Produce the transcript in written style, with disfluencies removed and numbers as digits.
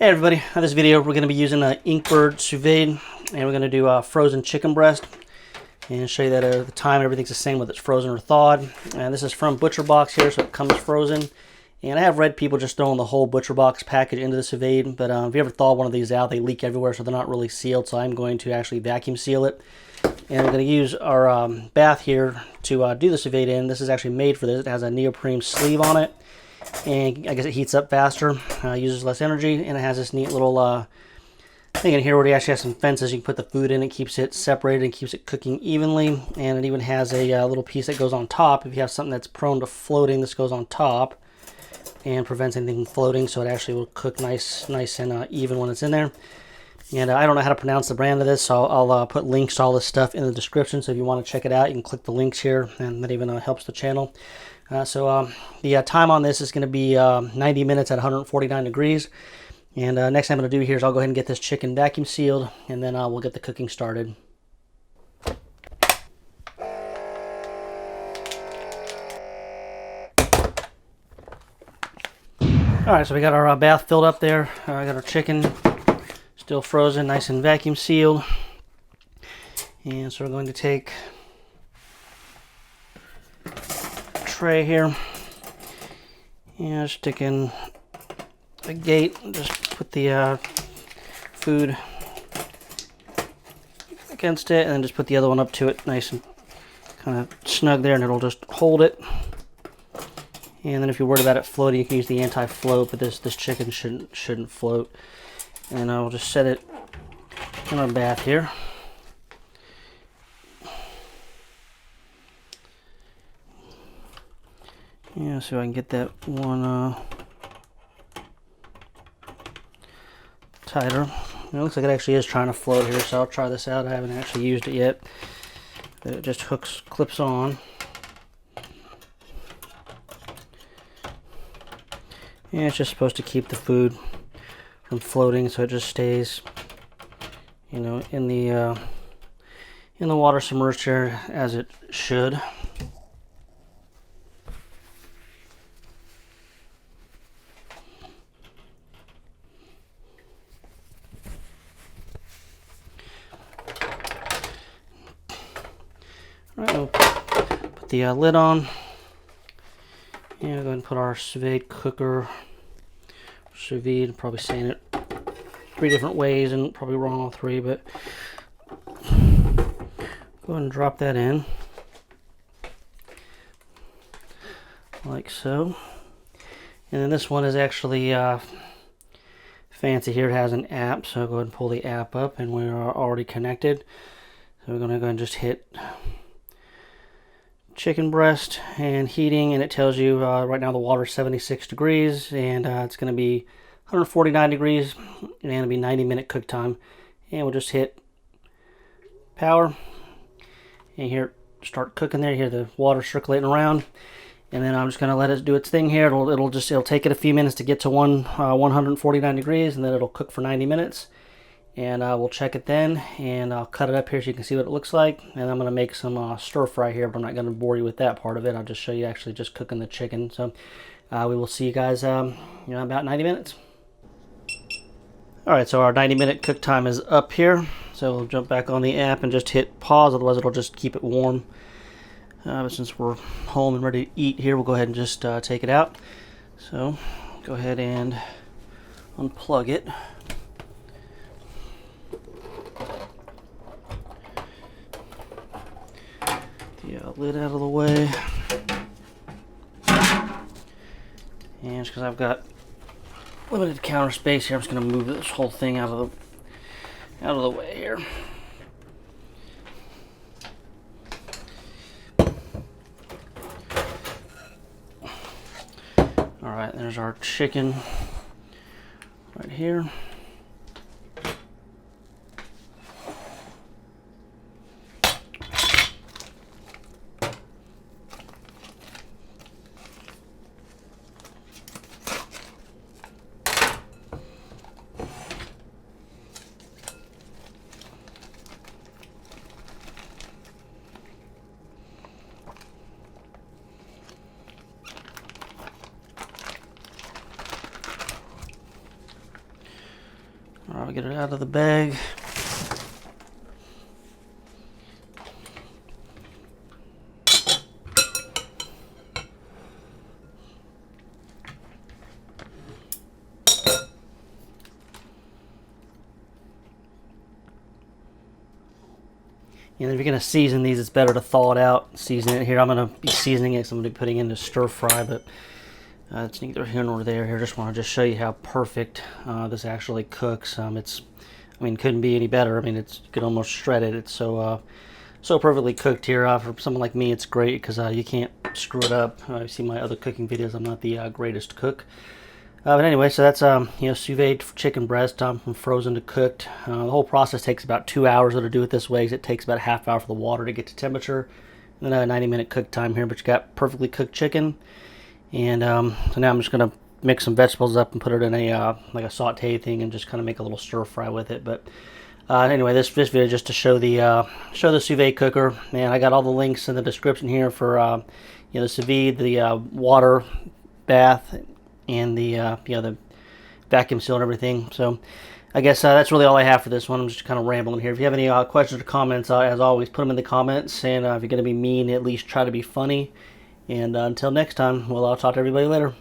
Hey everybody, in this video we're going to be using Inkbird Sous Vide, and we're going to do frozen chicken breast and show you that the time and everything's the same whether it's frozen or thawed. And this is from Butcher Box here, so it comes frozen. And I have read people just throwing the whole Butcher Box package into the Sous Vide, but if you ever thaw one of these out, they leak everywhere, so they're not really sealed, so I'm going to actually vacuum seal it. And we're going to use our bath here to do the Sous Vide in. This is actually made for this. It has a neoprene sleeve on it. And I guess it heats up faster, uses less energy, and it has this neat little thing in here where it actually has some fences. You can put the food in, it keeps it separated and keeps it cooking evenly. And it even has a little piece that goes on top. If you have something that's prone to floating, this goes on top and prevents anything from floating, so it actually will cook nice and even when it's in there. And I don't know how to pronounce the brand of this, so I'll put links to all this stuff in the description, so if you want to check it out, you can click the links here, and that even helps the channel. The time on this is going to be 90 minutes at 149 degrees. And next thing I'm going to do here is I'll go ahead and get this chicken vacuum sealed, and then we'll get the cooking started. Alright, so we got our bath filled up there. I got our chicken still frozen, nice and vacuum sealed. And so we're going to take tray here and stick in a gate and just put the food against it, and then just put the other one up to it nice and kind of snug there, and it'll just hold it. And then if you're worried about it floating, you can use the anti-float, but this chicken shouldn't float. And I'll just set it in our bath here. Yeah, so I can get that one tighter. It looks like it actually is trying to float here, so I'll try this out. I haven't actually used it yet. It just clips on. And it's just supposed to keep the food from floating, so it just stays, you know, in the water submerged here as it should. Alright, we'll put the lid on. And we'll go ahead and put our sous vide cooker, sous vide, probably saying it 3 different ways and probably wrong all 3, but go ahead and drop that in like so. And then this one is actually fancy here. It has an app, so I'll go ahead and pull the app up, and we are already connected. So we're going to go ahead and just hit chicken breast and heating, and it tells you right now the water is 76 degrees, and it's going to be 149 degrees, and it'll be 90-minute cook time. And we'll just hit power, and here start cooking there. You hear the water circulating around, and then I'm just going to let it do its thing here. It'll take it a few minutes to get to 149 degrees, and then it'll cook for 90 minutes. And we'll check it then, and I'll cut it up here so you can see what it looks like. And I'm going to make some stir fry here, but I'm not going to bore you with that part of it. I'll just show you actually just cooking the chicken. So we will see you guys about 90 minutes. Alright, so our 90-minute cook time is up here. So we'll jump back on the app and just hit pause, otherwise it'll just keep it warm. But since we're home and ready to eat here, we'll go ahead and just take it out. So go ahead and unplug it. Lid out of the way, and just because I've got limited counter space here, I'm just going to move this whole thing out of the way here. All right, there's our chicken right here. I'll get it out of the bag. And if you're going to season these, it's better to thaw it out, season it here. I'm going to be seasoning it, so I'm going to be putting it into stir fry, but it's neither here nor there. Here, just want to show you how perfect this actually cooks. I mean, couldn't be any better. I mean, you could almost shred it. It's so perfectly cooked here. For someone like me, it's great because you can't screw it up. You see my other cooking videos. I'm not the greatest cook. But anyway, so that's sous vide chicken breast from frozen to cooked. The whole process takes about 2 hours to do it this way, because it takes about a half hour for the water to get to temperature, and then a 90-minute cook time here. But you got perfectly cooked chicken, and so now I'm just gonna mix some vegetables up and put it in a like a saute thing, and just kind of make a little stir fry with it. But anyway, this video just to show the sous vide cooker. And I got all the links in the description here for the sous vide, the water bath, and the the vacuum seal and everything. So I guess that's really all I have for this one. I'm just kind of rambling here. If you have any questions or comments, as always, put them in the comments. And if you're going to be mean, at least try to be funny. And until next time, well, I'll talk to everybody later.